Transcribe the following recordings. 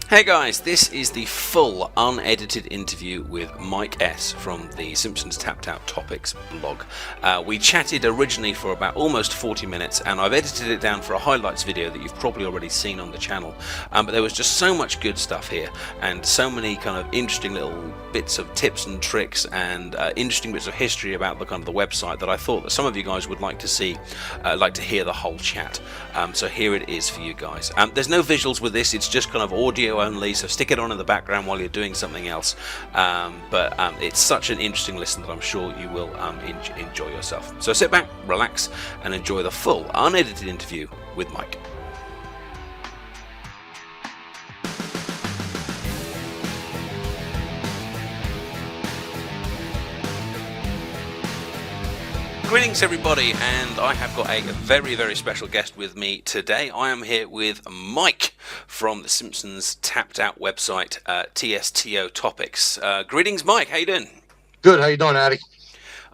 Hey guys, this is the full unedited interview with Mike S from the Simpsons TSTOtopix blog. We chatted originally for about almost 40 minutes and I've edited it down for a highlights video that you've probably already seen on the channel. But there was just so much good stuff here and so many kind of interesting little bits of tips and tricks and interesting bits of history about the kind of the website that I thought that some of you guys would like to see, like to hear the whole chat. So here it is for you guys. There's no visuals with this, it's just kind of audio only, so stick it on in the background while you're doing something else. But it's such an interesting listen that I'm sure you will enjoy yourself. So sit back, relax, and enjoy the full unedited interview with Mike. Greetings everybody, and I have got a very, very special guest with me today. I am here with Mike from the Simpsons tapped out website, TSTOtopix. Greetings Mike, how you doing? Good, how you doing, Addy?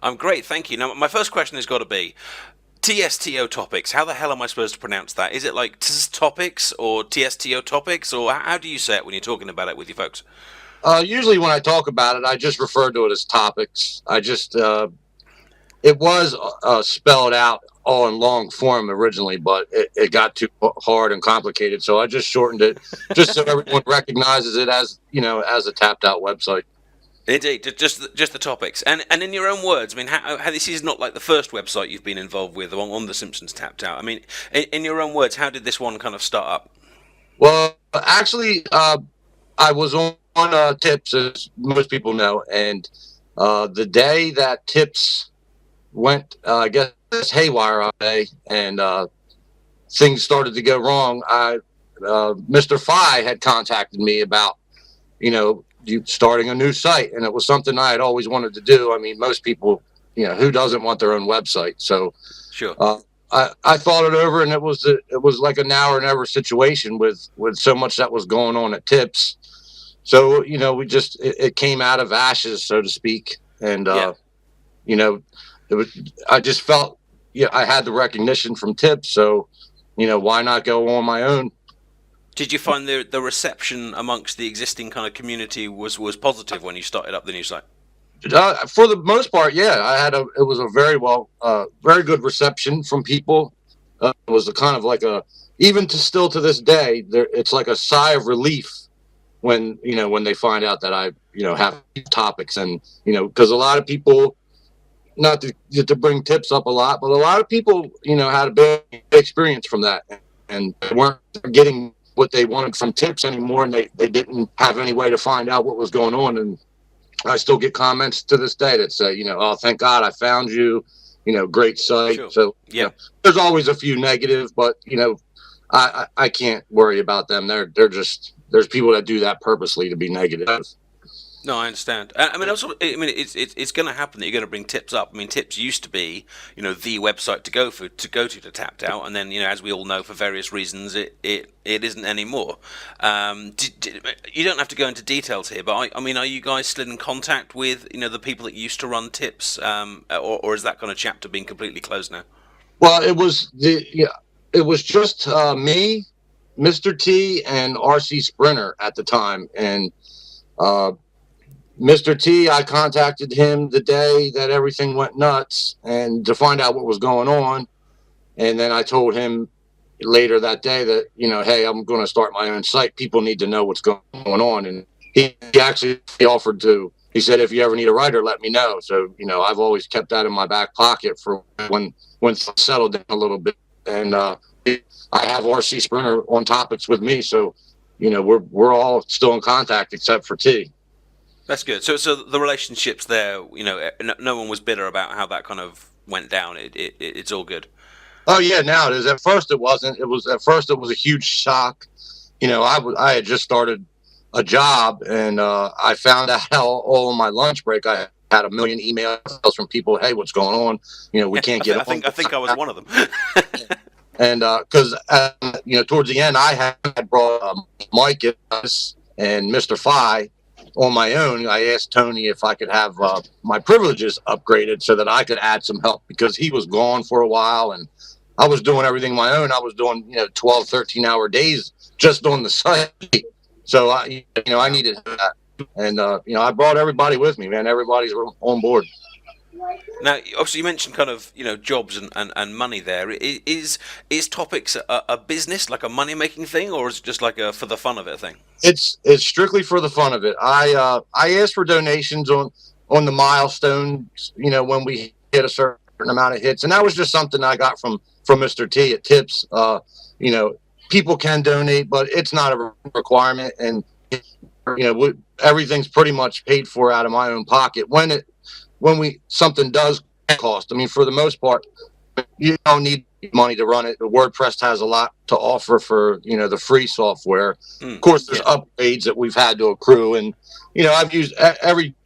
I'm great, thank you. Now my first question has got to be, TSTOtopix, how the hell am I supposed to pronounce that? Is it like TSTOpix or TSTOtopix, or how do you say it when you're talking about it with your folks? Usually when I talk about it, I just refer to it as topics. It was spelled out all in long form originally, but it got too hard and complicated, so I just shortened it just so everyone recognizes it as, as a tapped out website. Indeed, just the topics. And in your own words, I mean, how this is not like the first website you've been involved with on the Simpsons tapped out. I mean, in your own words, how did this one kind of start up? Well, actually, I was on Tips, as most people know, and the day that Tips went, I guess, haywire all day, and things started to go wrong. Mr. Phi had contacted me about, you starting a new site, and it was something I had always wanted to do. I mean, most people, who doesn't want their own website? So, sure. I thought it over, and it was like a now or never situation with so much that was going on at Tips. So, it came out of ashes, so to speak, and I just felt, I had the recognition from Tips, so, why not go on my own? Did you find the reception amongst the existing kind of community was positive when you started up the new site? For the most part, yeah. It was a very good reception from people. It was a kind of like even still to this day, it's like a sigh of relief when they find out that I have topics, and because a lot of people, not to bring Tips up a lot, but a lot of people had a big experience from that, and they weren't getting what they wanted from Tips anymore, and they didn't have any way to find out what was going on. And I still get comments to this day that say, oh, thank God I found you, great site. Sure. So yeah, there's always a few negative, but I can't worry about them. There's people that do that purposely to be negative. No, I understand. I mean, it's going to happen that you're going to bring Tips up. I mean, Tips used to be, the website to go to tapped out, and then, as we all know, for various reasons, it isn't anymore. You don't have to go into details here, but I mean, are you guys still in contact with, the people that used to run Tips, or is that kind of chapter being completely closed now? Well, it was just me, Mr. T, and RC Sprinter at the time, and Mr. T, I contacted him the day that everything went nuts and to find out what was going on. And then I told him later that day that, hey, I'm going to start my own site. People need to know what's going on. And he actually offered to, he said, if you ever need a writer, let me know. So, I've always kept that in my back pocket for when things settled down a little bit. And I have RC Sprinter on topics with me. So, we're all still in contact except for T. That's good. So the relationships there, no one was bitter about how that kind of went down. It's all good. Oh yeah, now it is. At first it wasn't. It was a huge shock. I had just started a job, and I found out all on my lunch break. I had a million emails from people. Hey, what's going on? We can't get. I think I was one of them. And because towards the end, I had brought Mike and Mr. Phi on my own. I asked Tony if I could have my privileges upgraded so that I could add some help, because he was gone for a while and I was doing everything my own. I was doing 12, 13-hour days just on the site, So I needed that, and I brought everybody with me, man. Everybody's on board. Now, obviously, you mentioned kind of jobs and money there. Is Topics a business, like a money making thing, or is it just like a for the fun of it thing? It's strictly for the fun of it. I asked for donations on the milestones, when we hit a certain amount of hits, and that was just something I got from Mr. T at Tips. People can donate, but it's not a requirement, and everything's pretty much paid for out of my own pocket when something does cost. I mean, for the most part, you don't need money to run it. The WordPress has a lot to offer for the free software. Of course, there's upgrades that we've had to accrue, and I've used every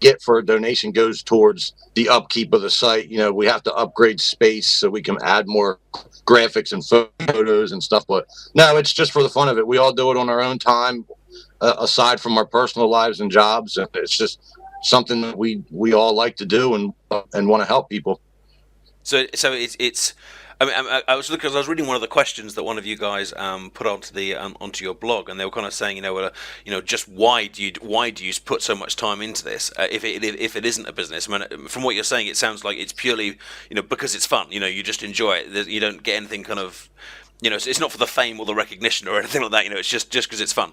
get for a donation goes towards the upkeep of the site. We have to upgrade space so we can add more graphics and photos and stuff. But no, it's just for the fun of it. We all do it on our own time, aside from our personal lives and jobs, and it's just something that we all like to do and want to help people. So it's. I mean, I was looking. I was reading one of the questions that one of you guys put onto your blog, and they were kind of saying, just why do you put so much time into this if it isn't a business? I mean, from what you're saying, it sounds like it's purely because it's fun. You just enjoy it. You don't get anything kind of it's not for the fame or the recognition or anything like that. It's just because it's fun.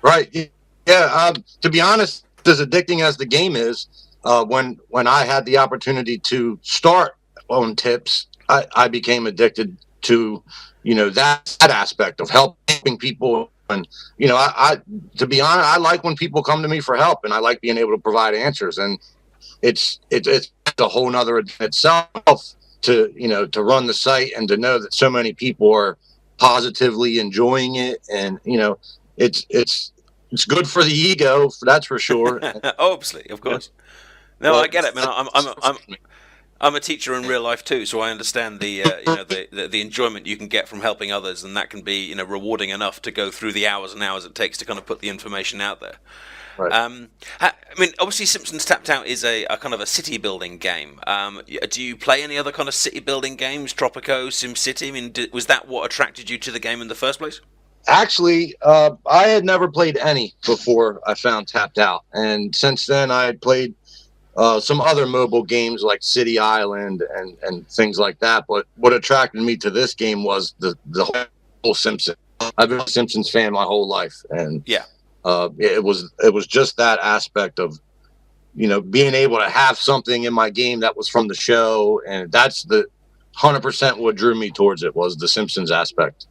Right. Yeah. To be honest, as addicting as the game is, when I had the opportunity to start on Tips, I became addicted to, that aspect of helping people. And, I to be honest, I like when people come to me for help, and I like being able to provide answers. And it's a whole nother in itself to run the site and to know that so many people are positively enjoying it. And, it's good for the ego, that's for sure. Obviously, of course. No, I get it, man. I'm a teacher in real life too, so I understand the the enjoyment you can get from helping others, and that can be rewarding enough to go through the hours and hours it takes to kind of put the information out there. Right. I mean, obviously, Simpsons Tapped Out is a kind of a city building game. Do you play any other kind of city building games? Tropico, SimCity? I mean, was that what attracted you to the game in the first place? Actually, I had never played any before I found Tapped Out, and since then I had played some other mobile games like City Island and things like that. But what attracted me to this game was the whole Simpsons. I've been a Simpsons fan my whole life, and it was just that aspect of being able to have something in my game that was from the show, and that's the 100% what drew me towards it was the Simpsons aspect.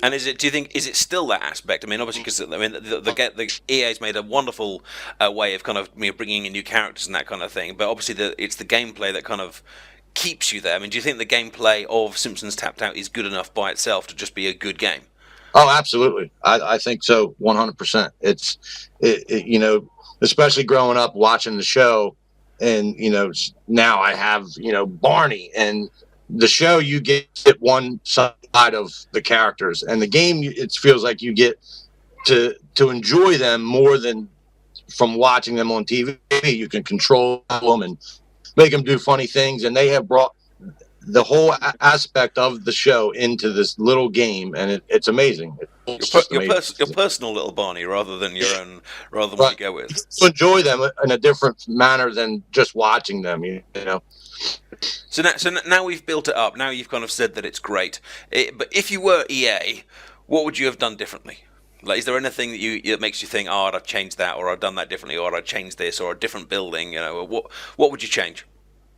And do you think is it still that aspect? I mean, obviously, because the EA's made a wonderful way of kind of bringing in new characters and that kind of thing. But obviously, it's the gameplay that kind of keeps you there. I mean, do you think the gameplay of Simpsons Tapped Out is good enough by itself to just be a good game? Oh, absolutely. I think so, 100%. It's especially growing up watching the show, and now I have Barney and the show. You get one side of the characters, and the game it feels like you get to enjoy them more than from watching them on TV. You can control them and make them do funny things, and they have brought the whole aspect of the show into this little game, and it's amazing. Your personal little Barney rather than your own, rather than what you go with. To enjoy them in a different manner than just watching them, So now we've built it up. Now you've kind of said that it's great. But if you were EA, what would you have done differently? Like, is there anything that makes you think, oh, I'd have changed that, or I've done that differently, or I'd changed this, or a different building? What would you change?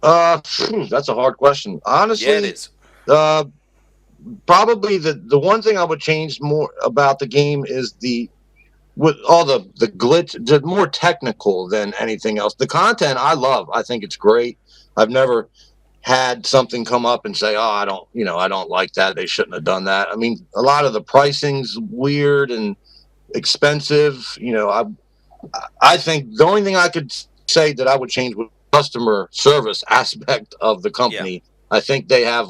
That's a hard question. Honestly, yeah, it is. Probably the one thing I would change more about the game is with all the glitch, more technical than anything else. The content I love. I think it's great. I've never had something come up and say, oh, I don't like that. They shouldn't have done that. I mean, a lot of the pricing's weird and expensive. I think the only thing I could say that I would change would customer service aspect of the company. Yeah. I think they have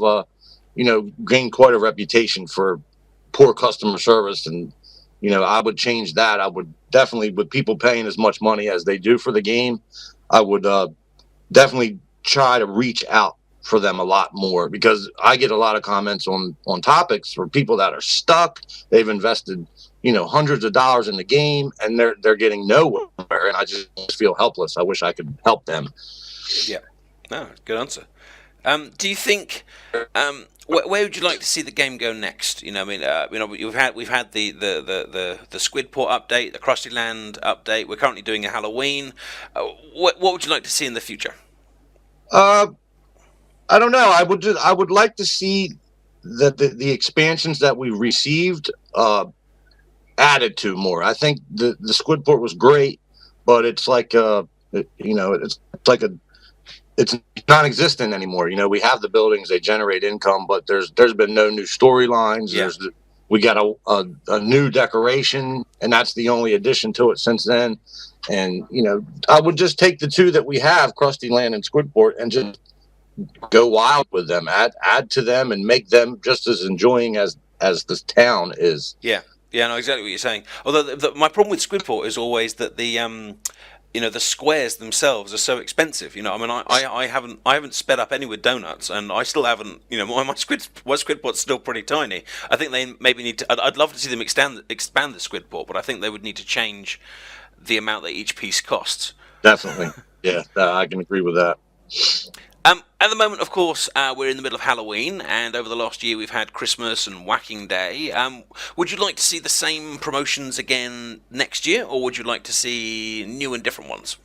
gained quite a reputation for poor customer service, and I would change that. I would definitely, with people paying as much money as they do for the game, I would definitely try to reach out for them a lot more, because I get a lot of comments on topics for people that are stuck. They've invested hundreds of dollars in the game, and they're getting nowhere, and I just feel helpless. I wish I could help them. Yeah, no, good answer. Do you think where would you like to see the game go next? We've had the Squidport update, the Krusty Land update. We're currently doing a Halloween. What would you like to see in the future? I don't know. I would like to see the expansions that we received added to more. I think the Squidport was great, but it's like it's non-existent anymore. We have the buildings, they generate income, but there's been no new storylines. Yeah. We got a new decoration, and that's the only addition to it since then. And I would just take the two that we have, Krusty Land and Squidport, and just go wild with them, add to them, and make them just as enjoying as this town is. Yeah, I know exactly what you're saying. Although my problem with Squidport is always that the squares themselves are so expensive. I haven't sped up any with donuts, and I still haven't. My Squidport's still pretty tiny. I think they maybe need to. I'd love to see them expand the Squidport, but I think they would need to change the amount that each piece costs. Definitely, yeah, I can agree with that. At the moment, of course, we're in the middle of Halloween, and over the last year we've had Christmas and Whacking Day. Would you like to see the same promotions again next year, or would you like to see new and different ones?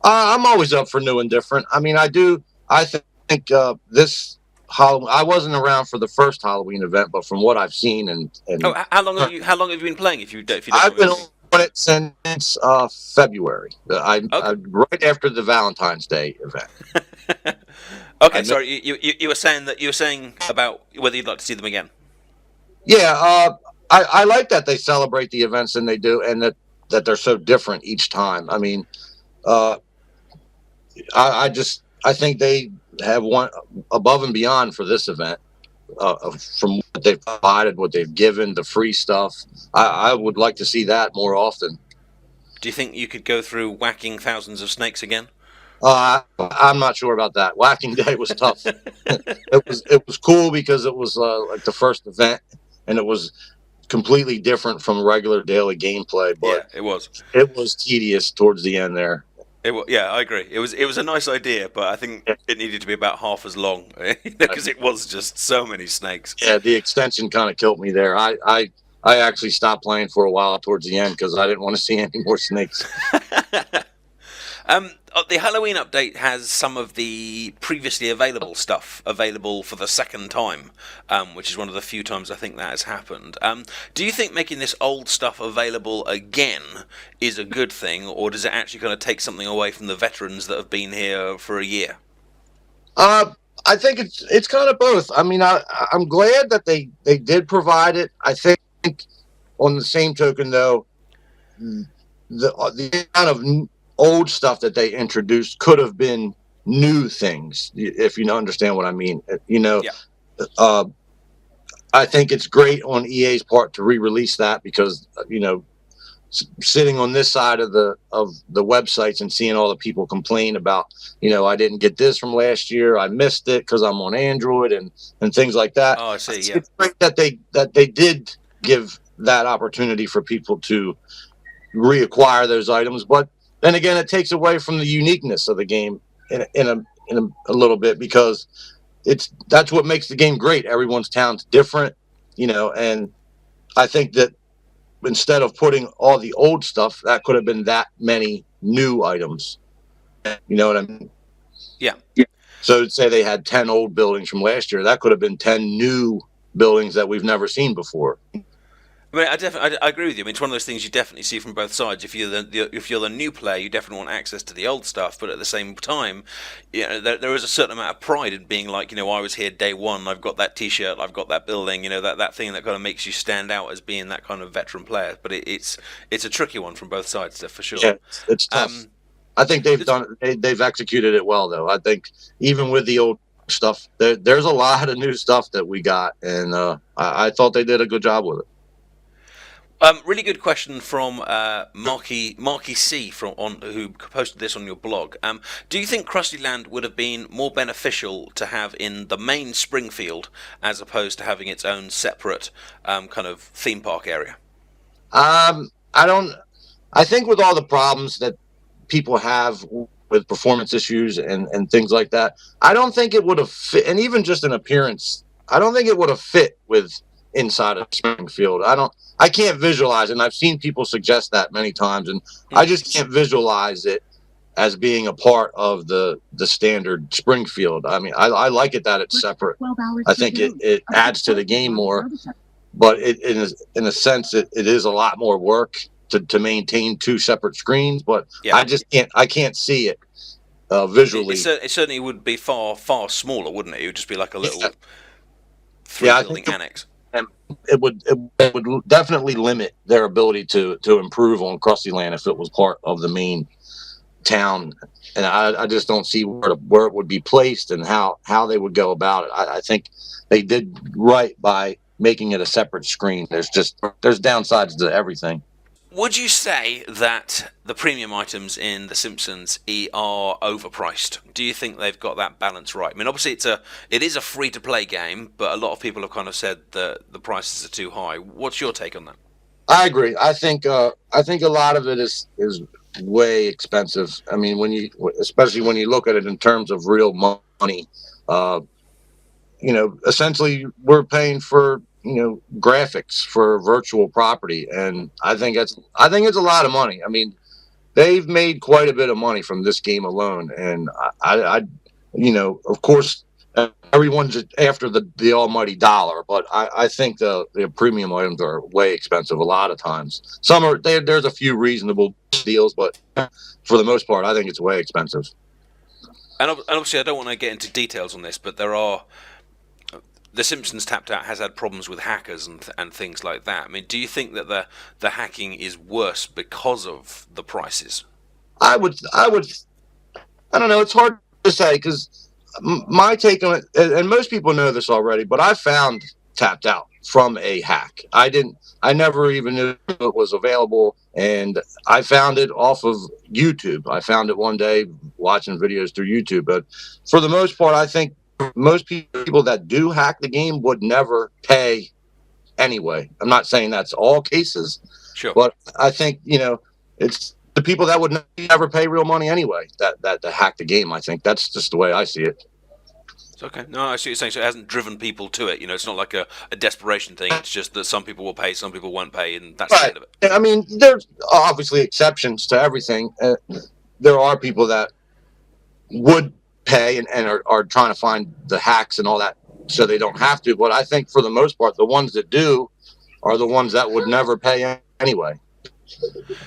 I'm always up for new and different. I do. I think this Halloween. I wasn't around for the first Halloween event, but from what I've seen and how long have you been playing? If you don't I've been on it since February. I right after the Valentine's Day event. Okay, sorry. You were saying about whether you'd like to see them again. Yeah, I like that they celebrate the events and they do, and that they're so different each time. I think they have one above and beyond for this event. From what they've provided, what they've given, the free stuff, I would like to see that more often. Do you think you could go through whacking thousands of snakes again? I'm not sure about that. Whacking Day was tough. It was cool because it was like the first event, and it was completely different from regular daily gameplay. But yeah, it was. It was tedious towards the end there. Yeah, I agree. It was a nice idea, but I think it needed to be about half as long because it was just so many snakes. Yeah, the extension kind of killed me there. I actually stopped playing for a while towards the end because I didn't want to see any more snakes. The Halloween update has some of the previously available stuff available for the second time, which is one of the few times I think that has happened. Do you think making this old stuff available again is a good thing, or does it actually kind of take something away from the veterans that have been here for a year? I think it's kind of both. I'm glad that they did provide it. I think on the same token, though, the amount of old stuff that they introduced could have been new things, if you understand what I mean. Yeah. I think it's great on EA's part to re-release that because sitting on this side of the websites and seeing all the people complain about I didn't get this from last year, I missed it because I'm on Android and things like that. Oh, I see. Yeah. It's great that they did give that opportunity for people to reacquire those items, but then again, it takes away from the uniqueness of the game in a little bit because that's what makes the game great. Everyone's town's different, and I think that instead of putting all the old stuff, that could have been that many new items. You know what I mean? Yeah. So say they had 10 old buildings from last year, that could have been 10 new buildings that we've never seen before. I agree with you. It's one of those things you definitely see from both sides. If you're the new player, you definitely want access to the old stuff, but at the same time, there is a certain amount of pride in being like, I was here day one. I've got that T-shirt. I've got that building. that thing that kind of makes you stand out as being that kind of veteran player. But it's a tricky one from both sides, for sure. Yeah, it's tough. I think they've executed it well, though. I think even with the old stuff, there's a lot of new stuff that we got, and I thought they did a good job with it. Really good question from Marky C who posted this on your blog. Do you think Krusty Land would have been more beneficial to have in the main Springfield as opposed to having its own separate kind of theme park area? I don't. I think with all the problems that people have with performance issues and things like that, I don't think it would have fit. And even just an appearance, I don't think it would have fit with inside of Springfield. I can't visualize, and I've seen people suggest that many times, and I just can't visualize it as being a part of the standard Springfield. I mean, I like it that it's separate. I think it adds to the game more, but in a sense, it is a lot more work to maintain two separate screens. But Yeah. I can't see it visually. It certainly would be far smaller, wouldn't it? It would just be like a little building annex. And it would definitely limit their ability to improve on Krustyland if it was part of the main town, and I just don't see where it would be placed and how they would go about it. I think they did right by making it a separate screen. There's downsides to everything. Would you say that the premium items in The Simpsons are overpriced? Do you think they've got that balance right? I mean, obviously it is a free-to-play game, but a lot of people have kind of said that the prices are too high. What's your take on that? I agree. I think a lot of it is way expensive. I mean, especially when you look at it in terms of real money, essentially we're paying for graphics for virtual property, and I think it's a lot of money. I mean, they've made quite a bit of money from this game alone, and I of course, everyone's after the almighty dollar, but I think the premium items are way expensive a lot of times. There's a few reasonable deals, but for the most part, I think it's way expensive. And obviously, I don't want to get into details on this, but The Simpsons Tapped Out has had problems with hackers and things like that. I mean, do you think that the hacking is worse because of the prices? I don't know. It's hard to say because my take on it, and most people know this already, but I found Tapped Out from a hack. I never even knew it was available, and I found it off of YouTube. I found it one day watching videos through YouTube, but for the most part, I think most people that do hack the game would never pay anyway. I'm not saying that's all cases, sure, but I think it's the people that would never pay real money anyway that hack the game. I think that's just the way I see it. Okay, no, I see what you're saying. So it hasn't driven people to it. It's not like a desperation thing. It's just that some people will pay, some people won't pay, and that's the end of it. I mean, there's obviously exceptions to everything. There are people that would pay and are trying to find the hacks and all that so they don't have to. But I think for the most part, the ones that do are the ones that would never pay anyway.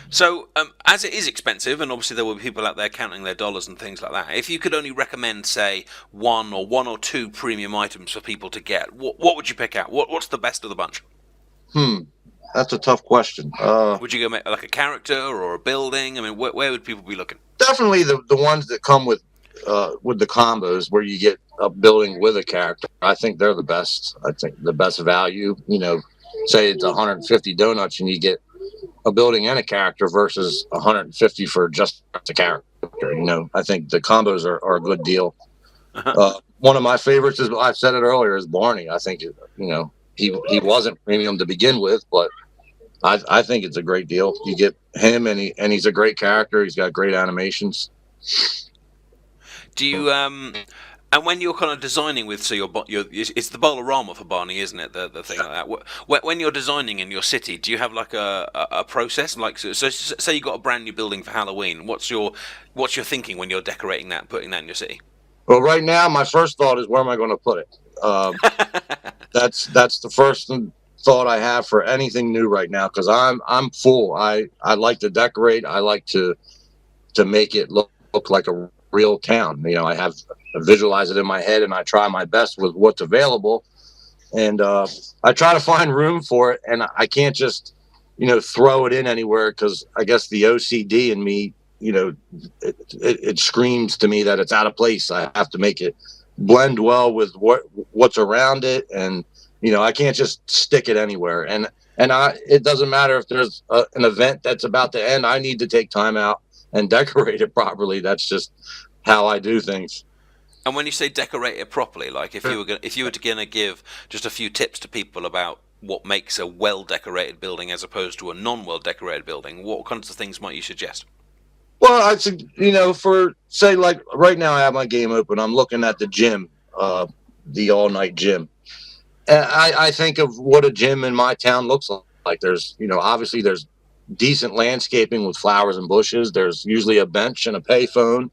So, as it is expensive, and obviously there will be people out there counting their dollars and things like that, if you could only recommend, say, one or two premium items for people to get, what would you pick out? What's the best of the bunch? That's a tough question. Would you go make like a character or a building? I mean, where would people be looking? Definitely the ones that come with the combos where you get a building with a character. I think they're the best. I think the best value. Say it's 150 donuts and you get a building and a character versus 150 for just a character. I think the combos are a good deal. One of my favorites is, I've said it earlier, is Barney. I think he wasn't premium to begin with, but I think it's a great deal. You get him and he's a great character. He's got great animations. Do you and when you're kind of designing with, so it's the Bowl-O-Rama for Barney, isn't it? The thing like that. When you're designing in your city, do you have like a process? Like, so say you got a brand new building for Halloween. What's your thinking when you're decorating that, putting that in your city? Well, right now, my first thought is, where am I going to put it? That's the first thought I have for anything new right now, because I'm full. I like to decorate. I like to make it look like a real town. I visualize it in my head, and I try my best with what's available, and I try to find room for it, and I can't just throw it in anywhere, because I guess the OCD in me, it screams to me that it's out of place. I have to make it blend well with what's around it, and I can't just stick it anywhere, and it doesn't matter if there's an event that's about to end. I need to take time out and decorate it properly. That's just how I do things. And when you say decorate it properly, like if you were to give just a few tips to people about what makes a well-decorated building as opposed to a non-well-decorated building, what kinds of things might you suggest? Well, for say like right now I have my game open. I'm looking at the gym, the all night gym. And I think of what a gym in my town looks like. There's, obviously there's decent landscaping with flowers and bushes. There's usually a bench and a payphone.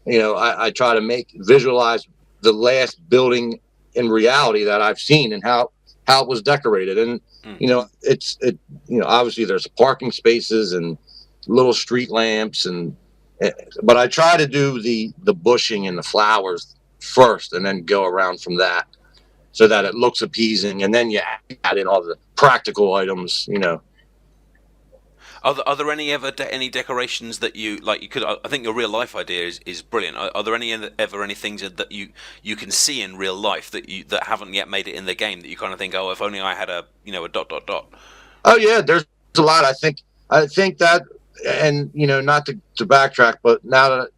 I try to visualize the last building in reality that I've seen and how it was decorated. And, obviously there's parking spaces and little street lamps but I try to do the bushing and the flowers first and then go around from that so that it looks appeasing. And then you add in all the practical items, Are there any decorations that you like? You could. I think your real life idea is brilliant. Are there any things that you can see in real life that haven't yet made it in the game that you kind of think, oh, if only I had a dot dot dot. Oh yeah, there's a lot. I think that, and not to backtrack, but now that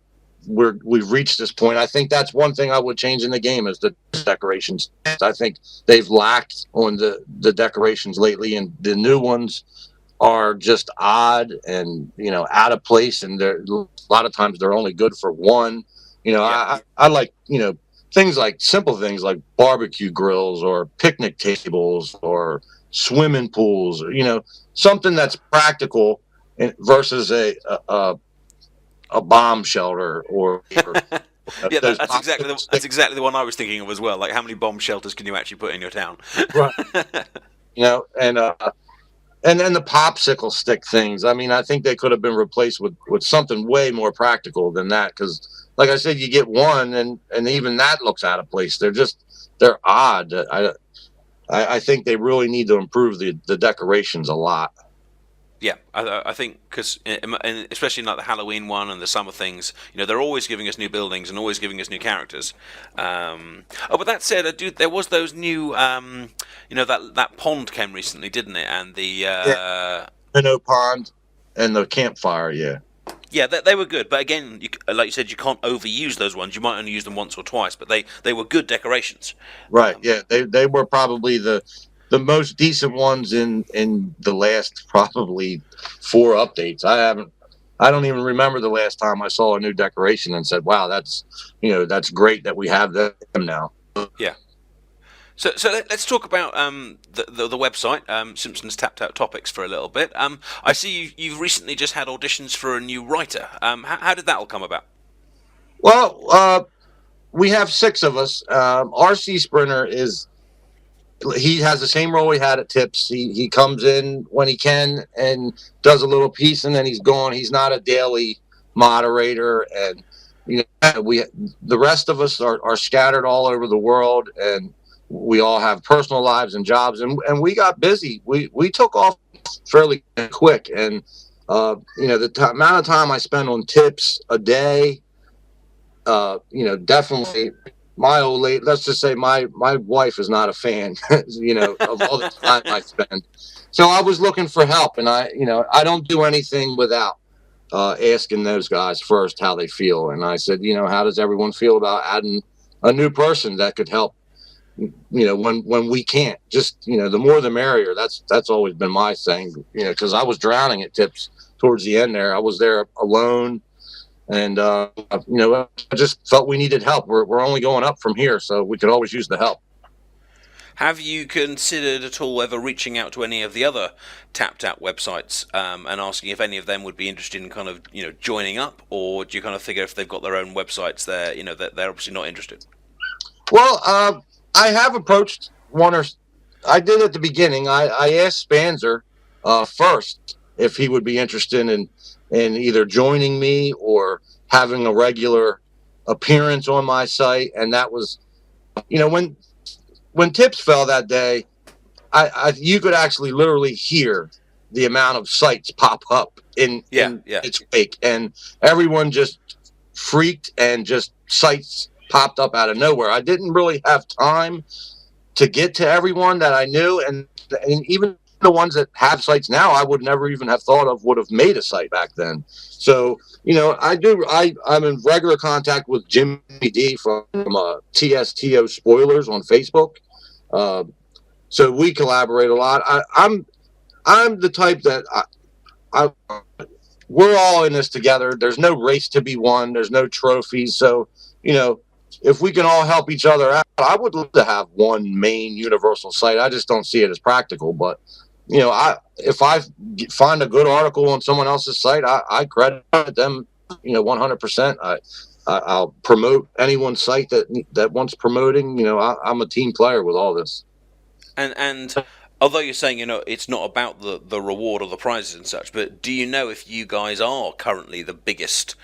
we've reached this point, I think that's one thing I would change in the game is the decorations. I think they've lacked on the decorations lately, and the new ones are just odd and out of place, and a lot of times they're only good for one. I like simple things like barbecue grills or picnic tables or swimming pools, or something that's practical versus a bomb shelter or yeah, that's exactly the one I was thinking of as well. Like, how many bomb shelters can you actually put in your town? Right. And then the popsicle stick things. I mean, I think they could have been replaced with something way more practical than that. Because, like I said, you get one, and even that looks out of place. They're odd. I think they really need to improve the decorations a lot. Yeah, I think because especially like the Halloween one and the summer things, they're always giving us new buildings and always giving us new characters. But that said, there was those new, that pond came recently, didn't it? And the Minnow pond and the campfire, yeah. Yeah, they were good, but again, like you said, you can't overuse those ones. You might only use them once or twice, but they were good decorations. Right. Yeah, they were probably the most decent ones in the last probably 4 updates. I don't even remember the last time I saw a new decoration and said, "Wow, that's great that we have them now." Yeah. So let's talk about the website, Simpsons TheAdiposeTV for a little bit. I see you've recently just had auditions for a new writer. How did that all come about? Well, we have 6 of us. RC Sprinter he has the same role he had at Tips. He comes in when he can and does a little piece, and then he's gone. He's not a daily moderator, and the rest of us are scattered all over the world, and we all have personal lives and jobs, and we got busy. We took off fairly quick, and the amount of time I spend on Tips a day, definitely. My old lady, let's just say my wife is not a fan, of all the time I spend. So I was looking for help, and I don't do anything without asking those guys first how they feel. And I said, how does everyone feel about adding a new person that could help? When we can't, just the more the merrier. That's always been my thing. Because I was drowning at Tips towards the end there. I was there alone. And, I just felt we needed help. We're only going up from here, so we could always use the help. Have you considered at all ever reaching out to any of the other TapTap websites and asking if any of them would be interested in kind of, joining up? Or do you kind of figure if they've got their own websites, they're obviously not interested? Well, I have approached one I did at the beginning. I asked Spanzer first if he would be interested in either joining me or having a regular appearance on my site. And that was, when Tips fell that day, you could actually literally hear the amount of sites pop up in its wake, and everyone just freaked and just sites popped up out of nowhere. I didn't really have time to get to everyone that I knew, and even the ones that have sites now, I would never even have thought of would have made a site back then. So, I'm in regular contact with Jimmy D from TSTO Spoilers on Facebook. so we collaborate a lot. I'm the type that I we're all in this together. There's no race to be won. There's no trophies. So, you know, if we can all help each other out, I would love to have one main universal site. I just don't see it as practical. But, you know, if I find a good article on someone else's site, I credit them, you know, 100%. I'll promote anyone's site that wants promoting. You know, I'm a team player with all this. And although you're saying, you know, it's not about the reward or the prizes and such, but do you know if you guys are currently the biggest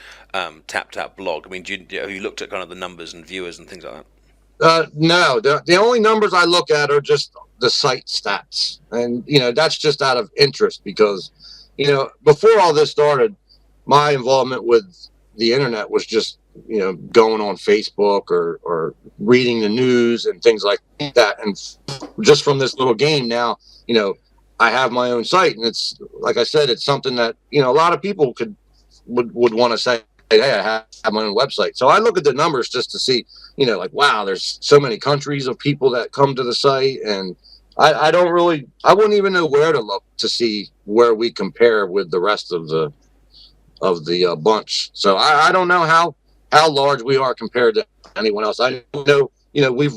Tap blog? I mean, have you looked at kind of the numbers and viewers and things like that? No, the only numbers I look at are just the site stats, and you know that's just out of interest because, you know, before all this started, my involvement with the internet was just, you know, going on Facebook or reading the news and things like that. And just from this little game now, you know, I have my own site, and it's like I said, it's something that, you know, a lot of people would want to say, hey, I have my own website. So I look at the numbers just to see, you know, like, wow, there's so many countries of people that come to the site, and I wouldn't even know where to look to see where we compare with the rest of the bunch. So I don't know how large we are compared to anyone else. I know, you know, we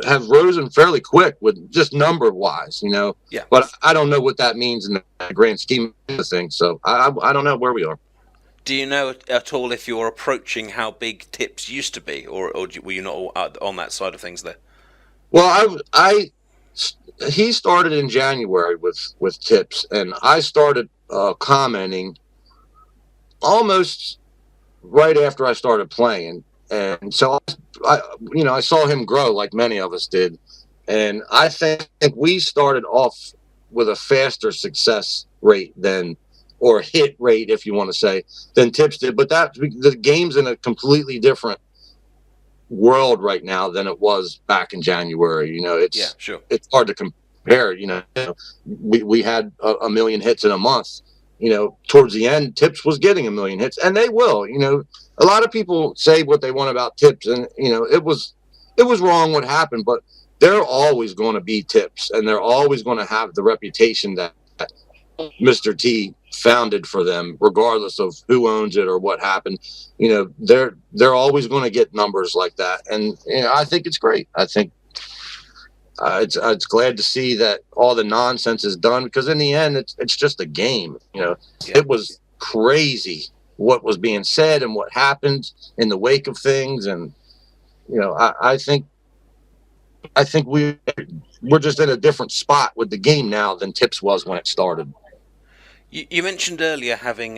have risen fairly quick with just number wise, you know. Yeah. But I don't know what that means in the grand scheme of things. So I don't know where we are. Do you know at all if you're approaching how big Tips used to be, or were you not on that side of things there? Well, he started in January with Tips, and I started commenting almost right after I started playing. And so I saw him grow like many of us did. And I think we started off with a faster success rate or hit rate, if you want to say, than Tips did. But the game's in a completely different world right now than it was back in January. You know, it's hard to compare. You know, we had a million hits in a month. You know, towards the end, Tips was getting a million hits, and they will. You know, a lot of people say what they want about Tips, and you know, it was wrong what happened, but they're always going to be Tips, and they're always going to have the reputation that Mr. T founded for them, regardless of who owns it or what happened. You know, they're always going to get numbers like that, and you know, I think it's great. I think it's glad to see that all the nonsense is done, because in the end, it's just a game. You know, It was crazy what was being said and what happened in the wake of things, and you know, I think we're just in a different spot with the game now than Tips was when it started. You mentioned earlier having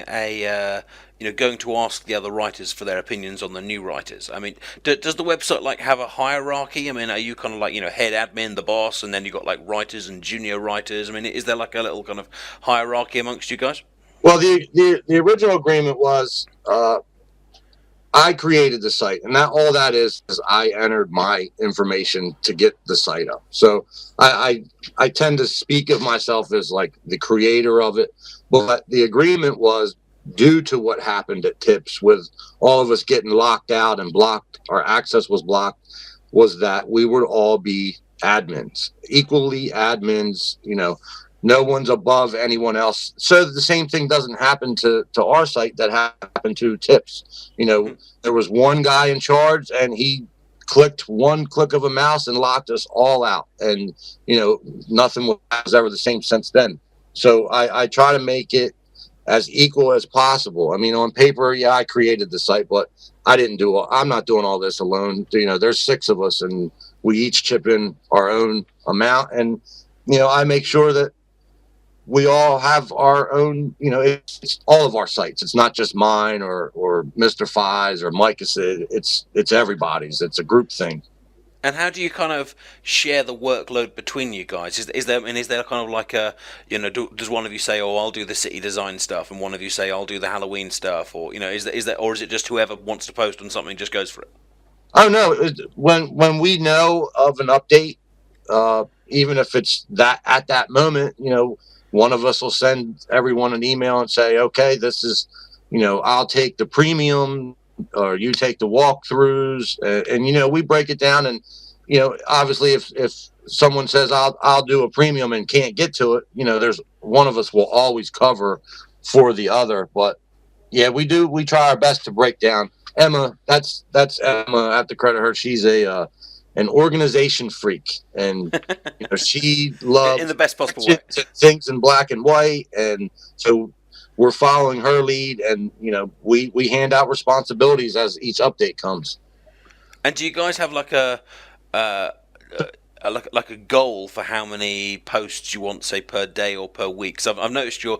going to ask the other writers for their opinions on the new writers. I mean, does the website like have a hierarchy? I mean, are you kind of like, you know, head admin, the boss, and then you got like writers and junior writers? I mean, is there like a little kind of hierarchy amongst you guys? Well, the original agreement was I created the site, and all that is I entered my information to get the site up. So I tend to speak of myself as like the creator of it, but the agreement was, due to what happened at Tips with all of us getting locked out and blocked, our access was blocked, was that we would all be admins, equally admins, you know, no one's above anyone else. So the same thing doesn't happen to our site that happened to Tips. You know, there was one guy in charge, and he clicked one click of a mouse and locked us all out. And, you know, nothing was ever the same since then. So I try to make it as equal as possible. I mean, on paper, yeah, I created the site, but I'm not doing all this alone. You know, there's 6 of us, and we each chip in our own amount. And, you know, I make sure that we all have our own, you know, it's all of our sites. It's not just mine or Mr. Fi's or Mike's. It's everybody's. It's a group thing. And how do you kind of share the workload between you guys? Is there kind of like a, you know, does one of you say, oh, I'll do the city design stuff, and one of you say, I'll do the Halloween stuff, or, you know, is there, or is it just whoever wants to post on something just goes for it? Oh no, when we know of an update, even if it's that at that moment, you know, one of us will send everyone an email and say, okay, this is, you know, I'll take the premium, or you take the walkthroughs, and you know, we break it down, and obviously if someone says I'll do a premium and can't get to it, there's one of us will always cover for the other. But yeah, we try our best to break down. Emma, that's Emma. I have to credit her. She's a an organization freak, and she In loves the best possible way. things in black and white, and so we're following her lead, and we hand out responsibilities as each update comes. And do you guys have like uh, like a goal for how many posts you want, say, per day or per week? So I've noticed your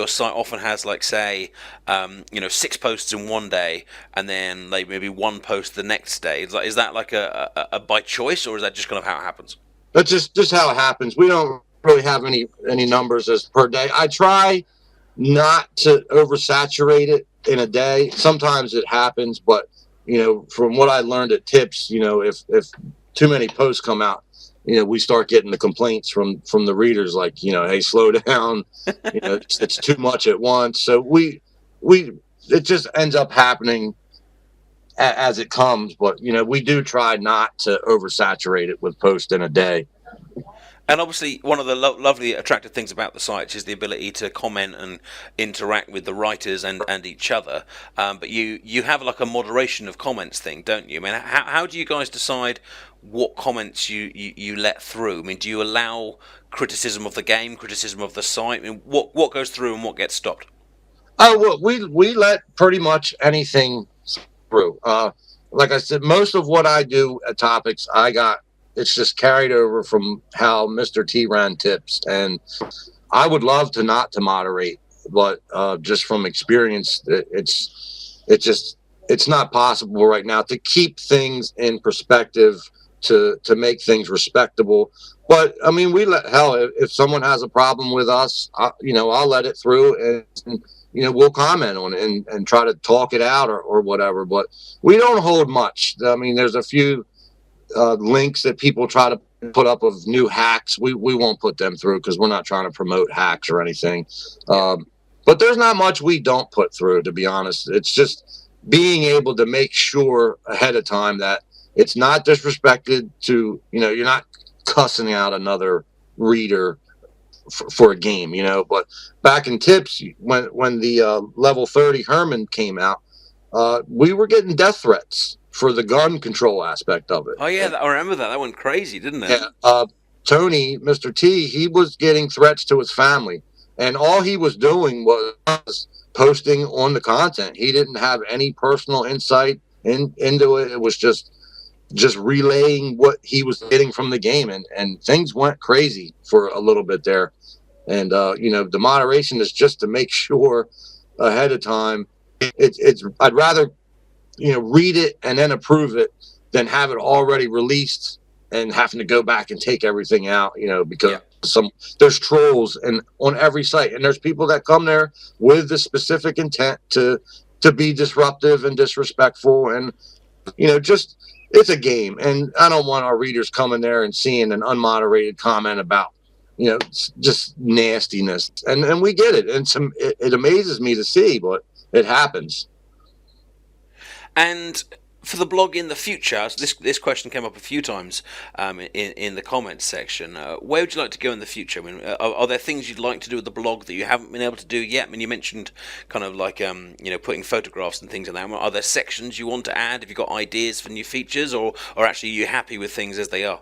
site often has, like, say, 6 posts in one day, and then like maybe one post the next day. Is that like a by choice, or is that just kind of how it happens? That's just how it happens. We don't really have any numbers as per day. I try not to oversaturate it in a day. Sometimes it happens, but from what I learned at Tips, if too many posts come out, we start getting the complaints from the readers, like, hey, slow down, it's too much at once. So we it just ends up happening as it comes, but we do try not to oversaturate it with posts in a day. And obviously, one of the lovely, attractive things about the site is the ability to comment and interact with the writers and each other. But you have like a moderation of comments thing, don't you? I mean, how do you guys decide what comments you let through? I mean, do you allow criticism of the game, criticism of the site? I mean, what goes through and what gets stopped? Oh, well, we let pretty much anything through. Like I said, most of what I do at Topics, it's just carried over from how Mr. T ran Tips, and I would love to not to moderate, but just from experience, it's not possible right now to keep things in perspective, to make things respectable. But I mean, if someone has a problem with us, I'll let it through, and we'll comment on it and try to talk it out, or whatever. But we don't hold much. I mean, there's a few links that people try to put up of new hacks. We won't put them through because we're not trying to promote hacks or anything. But there's not much we don't put through, to be honest. It's just being able to make sure ahead of time that it's not disrespected, to you're not cussing out another reader for a game, But back in Tips, when the level 30 Herman came out, we were getting death threats for the gun control aspect of it. Oh yeah, I remember that. That went crazy, didn't it? Yeah. Tony, Mr. T, he was getting threats to his family, and all he was doing was posting on the content. He didn't have any personal insight into it. It was just relaying what he was getting from the game, and things went crazy for a little bit there. And the moderation is just to make sure ahead of time. I'd rather read it and then approve it than have it already released and having to go back and take everything out, because there's trolls and on every site, and there's people that come there with the specific intent to be disruptive and disrespectful, and just, it's a game, and I don't want our readers coming there and seeing an unmoderated comment about just nastiness, and we get it, and it amazes me to see, but it happens. And for the blog in the future, so this question came up a few times in the comments section. Where would you like to go in the future? I mean, are there things you'd like to do with the blog that you haven't been able to do yet? I mean, you mentioned kind of like putting photographs and things like that. Are there sections you want to add? Have you got ideas for new features, or actually are you happy with things as they are?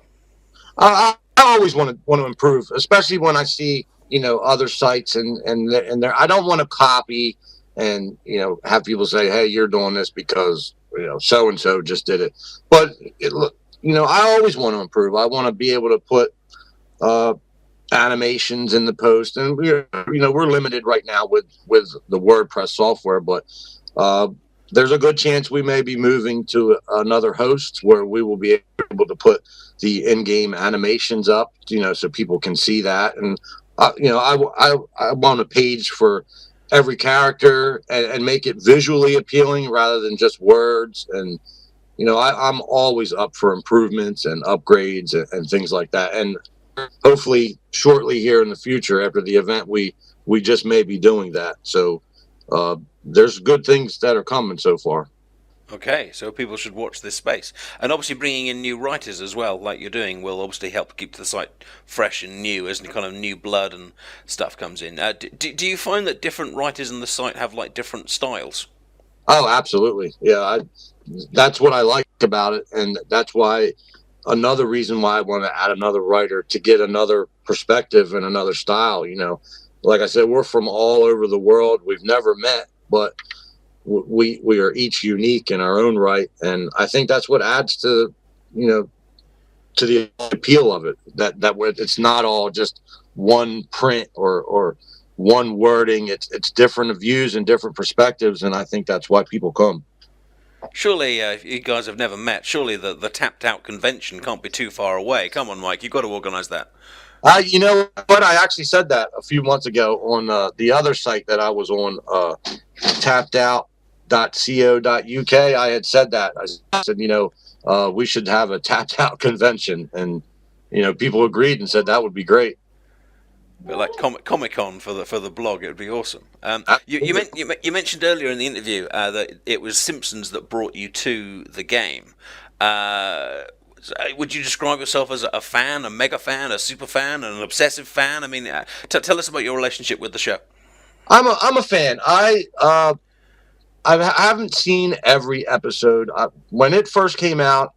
I always want to improve, especially when I see other sites and I don't want to copy and have people say, hey, you're doing this because so and so just did it. But I always want to improve. I want to be able to put animations in the post, and we're limited right now with the WordPress software, but there's a good chance we may be moving to another host where we will be able to put the in-game animations up, so people can see that. And I want a page for every character and make it visually appealing rather than just words. And I'm always up for improvements and upgrades and things like that. And hopefully shortly here in the future after the event, we just may be doing that. So there's good things that are coming so far. Okay, so people should watch this space. And obviously bringing in new writers as well, like you're doing, will obviously help keep the site fresh and new as kind of new blood and stuff comes in. Do you find that different writers in the site have like different styles? Oh, absolutely. Yeah, that's what I like about it, and that's why another reason why I want to add another writer to get another perspective and another style. Like I said, we're from all over the world. We've never met, but we are each unique in our own right, and I think that's what adds to you know to the appeal of it. That it's not all just one print or one wording. It's different views and different perspectives, and I think that's why people come. Surely, if you guys have never met, surely the Tapped Out convention can't be too far away. Come on, Mike, you've got to organise that. You know what? I actually said that a few months ago on the other site that I was on, TSTOtopix. I had said that. I said, we should have a tapped out convention, and people agreed and said that would be great. But like Comic Con for the blog, it would be awesome. You mentioned earlier in the interview that it was Simpsons that brought you to the game. Would you describe yourself as a fan, a mega fan, a super fan, an obsessive fan? I mean, tell us about your relationship with the show. I'm a fan. I haven't seen every episode. When it first came out,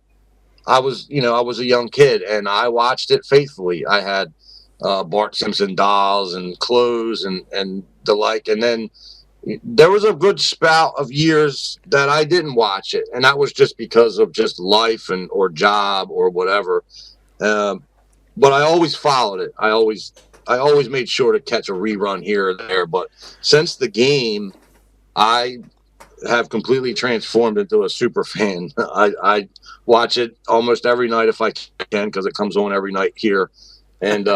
I was a young kid, and I watched it faithfully. I had Bart Simpson dolls and clothes and the like, and then there was a good spout of years that I didn't watch it, and that was just because of just life or job or whatever. But I always followed it. I always made sure to catch a rerun here or there. But since the game, I have completely transformed into a super fan. I watch it almost every night if I can, because it comes on every night here, and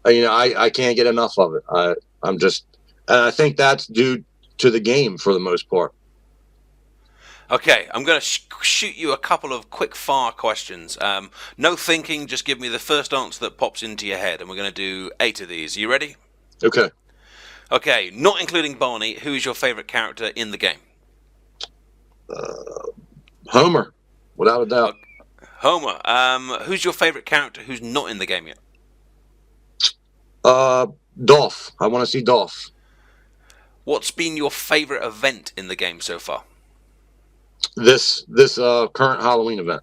I can't get enough of it. And I think that's due to the game for the most part. Okay, I'm going to shoot you a couple of quick fire questions. No thinking, just give me the first answer that pops into your head, and we're going to do 8 of these. Are you ready? Okay. Okay, not including Barney, who is your favourite character in the game? Homer, without a doubt. Homer. Who's your favourite character who's not in the game yet? Dolph. I want to see Dolph. What's been your favourite event in the game so far? This current Halloween event.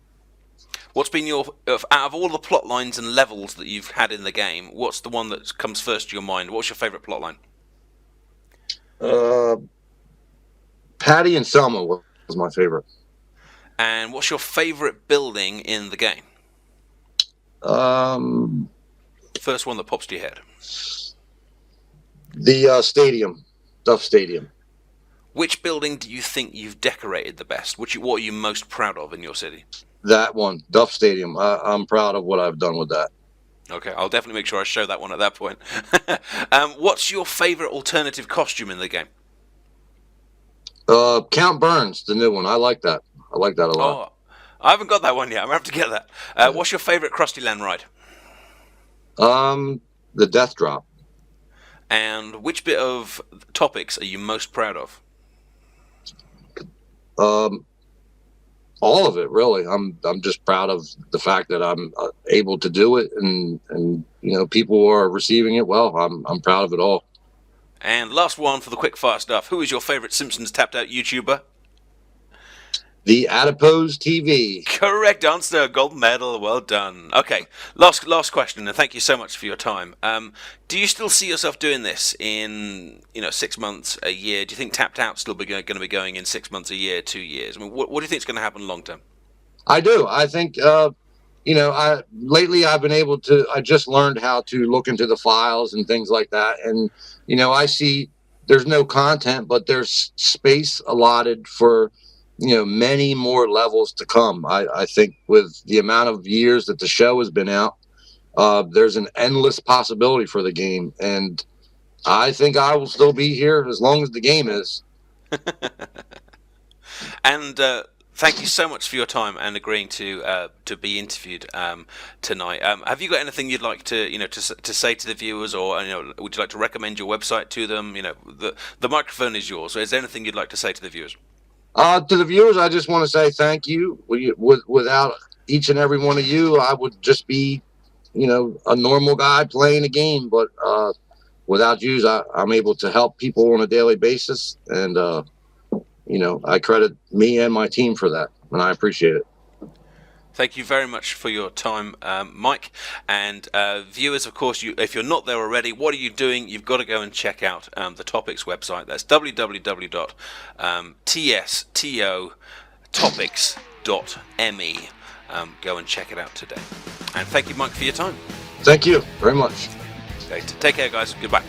What's been your, out of all the plot lines and levels that you've had in the game, what's the one that comes first to your mind? What's your favourite plot line? Patty and Selma was my favourite. And what's your favourite building in the game? First one that pops to your head. The stadium, Duff Stadium. Which building do you think you've decorated the best? What are you most proud of in your city? That one, Duff Stadium. I'm proud of what I've done with that. Okay, I'll definitely make sure I show that one at that point. What's your favourite alternative costume in the game? Count Burns, the new one. I like that. I like that a lot. Oh, I haven't got that one yet. I'm going to have to get that. What's your favourite Krusty Land ride? The Death Drop. And which bit of topics are you most proud of? All of it, really. I'm just proud of the fact that I'm able to do it, and people are receiving it well. I'm proud of it all. And last one for the quick fire stuff. Who is your favorite Simpsons tapped out YouTuber? TheAdiposeTV. Correct answer. Gold medal. Well done. Okay. Last question, and thank you so much for your time. Do you still see yourself doing this in 6 months, a year? Do you think Tapped Out's still going to be going in 6 months, a year, 2 years? I mean, what do you think is going to happen long term? I do. I think lately I've been able to. I just learned how to look into the files and things like that, and I see there's no content, but there's space allotted for many more levels to come. I think with the amount of years that the show has been out, there's an endless possibility for the game, and I think I will still be here as long as the game is. And thank you so much for your time and agreeing to be interviewed tonight. Have you got anything you'd like to to say to the viewers, or would you like to recommend your website to them? The microphone is yours. So is there anything you'd like to say to the viewers? To the viewers, I just want to say thank you. Without each and every one of you, I would just be, a normal guy playing a game. But without you, I'm able to help people on a daily basis. And, I credit me and my team for that. And I appreciate it. Thank you very much for your time, Mike. And viewers, of course, if you're not there already, what are you doing? You've got to go and check out the Topix website. That's www.TSTOtopix.me. Go and check it out today. And thank you, Mike, for your time. Thank you very much. Okay, take care, guys. Goodbye.